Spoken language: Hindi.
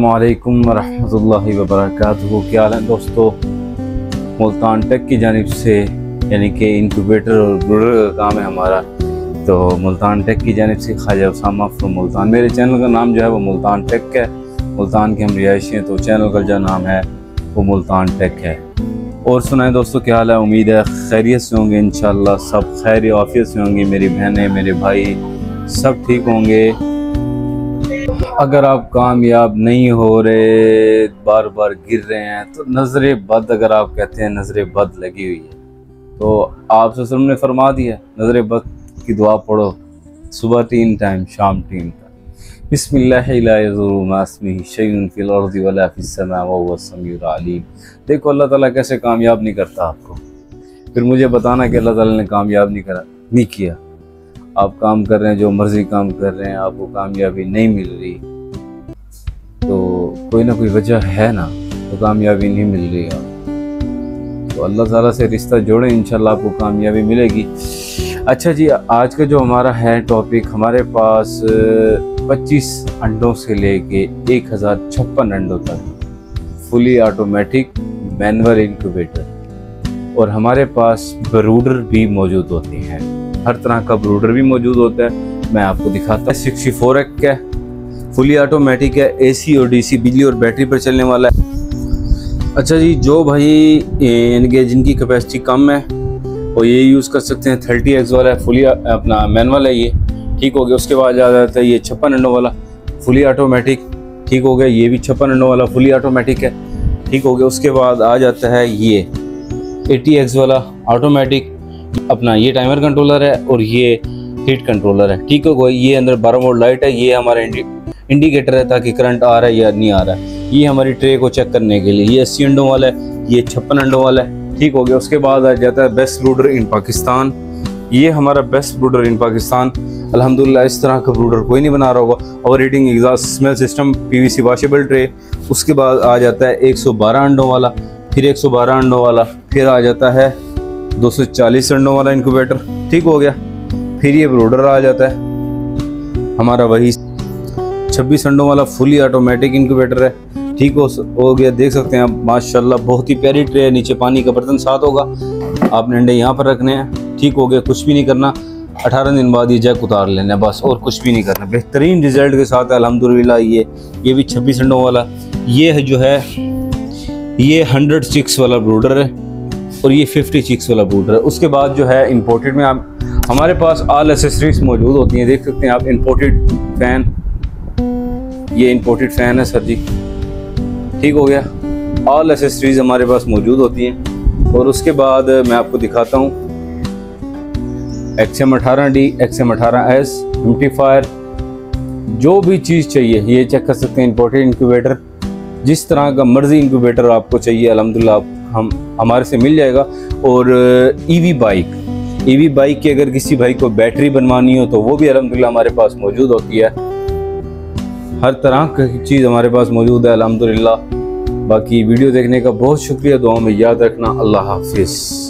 अस्सलामुअलैकुम वरहमतुल्लाहि वबरकातुहू। क्या हाल है दोस्तों। मुल्तान टेक की जानिब से यानी कि इंक्यूबेटर और ब्रूडर का काम है हमारा। तो मुल्तान टेक की जानिब से ख्वाजा उसामा फ्रॉम मुल्तान। मेरे चैनल का नाम जो है वो मुल्तान टेक है। मुल्तान के हम रिहायशी हैं तो चैनल का जो नाम है वो मुल्तान टेक है। और सुनाएं दोस्तों, क्या हाल है। उम्मीद है खैरियत से होंगे, इंशाल्लाह सब खैर आफियत से होंगे। मेरी बहनें मेरे भाई सब ठीक होंगे। अगर आप कामयाब नहीं हो रहे, बार बार गिर रहे हैं, तो नज़र बद, अगर आप कहते हैं नज़र बद लगी हुई है, तो आप सल्लल्लाहु ने फरमा दिया नज़र बद की दुआ पढ़ो सुबह 3 टाइम, शाम 3 टाइम। बिस्मिल्लाहि ला यज़ुरु मा इस्मिही शैउन फिल अर्ज़ि वला फिस समा व हुवस समीउल अलीम। देखो अल्लाह ताला कैसे कामयाब नहीं करता आपको, फिर मुझे बताना कि अल्लाह ताला ने कामयाब नहीं किया। आप काम कर रहे हैं, जो मर्जी काम कर रहे हैं, आपको कामयाबी नहीं मिल रही, तो कोई ना कोई वजह है ना, तो कामयाबी नहीं मिल रही आपको। तो अल्लाह ताला से रिश्ता जोड़ें, इंशाल्लाह आपको कामयाबी मिलेगी। अच्छा जी, आज का जो हमारा है टॉपिक, हमारे पास 25 अंडों से लेके 1056 अंडों तक फुली ऑटोमेटिक मैनुअल इंक्यूबेटर, और हमारे पास ब्रूडर भी मौजूद होते हैं। हर तरह का ब्रूडर भी मौजूद होता है, मैं आपको दिखाता हूँ। 64 का फुली ऑटोमेटिक है, AC और DC बिजली और बैटरी पर चलने वाला है। अच्छा जी, जो भाई इनके जिनकी कैपेसिटी कम है वो ये यूज़ कर सकते हैं। 30X वाला है, फुली अपना मैनुअल है ये, ठीक हो गया। उसके बाद आ जाता है ये 56 अंडों वाला फुली ऑटोमेटिक, ठीक हो गया। ये भी 56 अंडों वाला फुली ऑटोमेटिक है, ठीक हो गया। उसके बाद आ जाता है ये 80X वाला ऑटोमेटिक, अपना ये टाइमर कंट्रोलर है और ये हीट कंट्रोलर है, ठीक हो। ये अंदर 12 वोल्ट लाइट है, ये हमारा इंडिकेटर है ताकि करंट आ रहा है या नहीं आ रहा है। ये हमारी ट्रे को चेक करने के लिए। ये 80 अंडों वाला है, ये 56 अंडों वाला है, ठीक हो गया। उसके बाद आ जाता है बेस्ट ब्रूडर इन पाकिस्तान। ये हमारा बेस्ट ब्रूडर इन पाकिस्तान, अल्हम्दुलिल्लाह इस तरह का ब्रूडर कोई नहीं बना रहा होगा। Over heating exhaust smell system, PVC washable tray. उसके बाद आ जाता है 112 अंडों वाला, फिर 112 अंडों वाला, फिर आ जाता है 240 अंडों वाला इंक्यूबेटर, ठीक हो गया। फिर ये ब्रूडर आ जाता है हमारा वही 26 अंडों वाला फुली ऑटोमेटिक इंक्यूबेटर है, ठीक हो गया। देख सकते हैं आप माशाल्लाह, बहुत ही प्यारी ट्रे है। नीचे पानी का बर्तन साथ होगा, आपने अंडे यहाँ पर रखने हैं, ठीक हो गया। कुछ भी नहीं करना, 18 दिन बाद ये जैक उतार लेना है बस, और कुछ भी नहीं करना। बेहतरीन रिजल्ट के साथ अल्हम्दुलिल्लाह। ये भी 26 अंडों वाला, ये है जो है ये 100 चिक्स वाला ब्रूडर है, और ये 50 चिक्स वाला ब्रूडर है। उसके बाद जो है इंपोर्टेड में आप हमारे पास ऑल एसेसरीज मौजूद होती हैं। देख सकते हैं आप इंपोर्टेड फैन, ये इंपोर्टेड फैन है सर जी, ठीक हो गया। ऑल एसेसरीज हमारे पास मौजूद होती हैं। और उसके बाद मैं आपको दिखाता हूँ XM18D, XM18S एम्प्लीफायर, जो भी चीज़ चाहिए ये चेक कर सकते हैं। इंपोर्टेड इंक्यूबेटर, जिस तरह का मर्जी इंक्यूबेटर आपको चाहिए अल्हम्दुलिल्लाह हमारे से मिल जाएगा। और EV बाइक की अगर किसी भाई को बैटरी बनवानी हो तो वो भी अल्हम्दुलिल्लाह हमारे पास मौजूद होती है। हर तरह की चीज़ हमारे पास मौजूद है अल्हम्दुलिल्लाह। बाकी वीडियो देखने का बहुत शुक्रिया, दुआ में याद रखना। अल्लाह हाफिज़।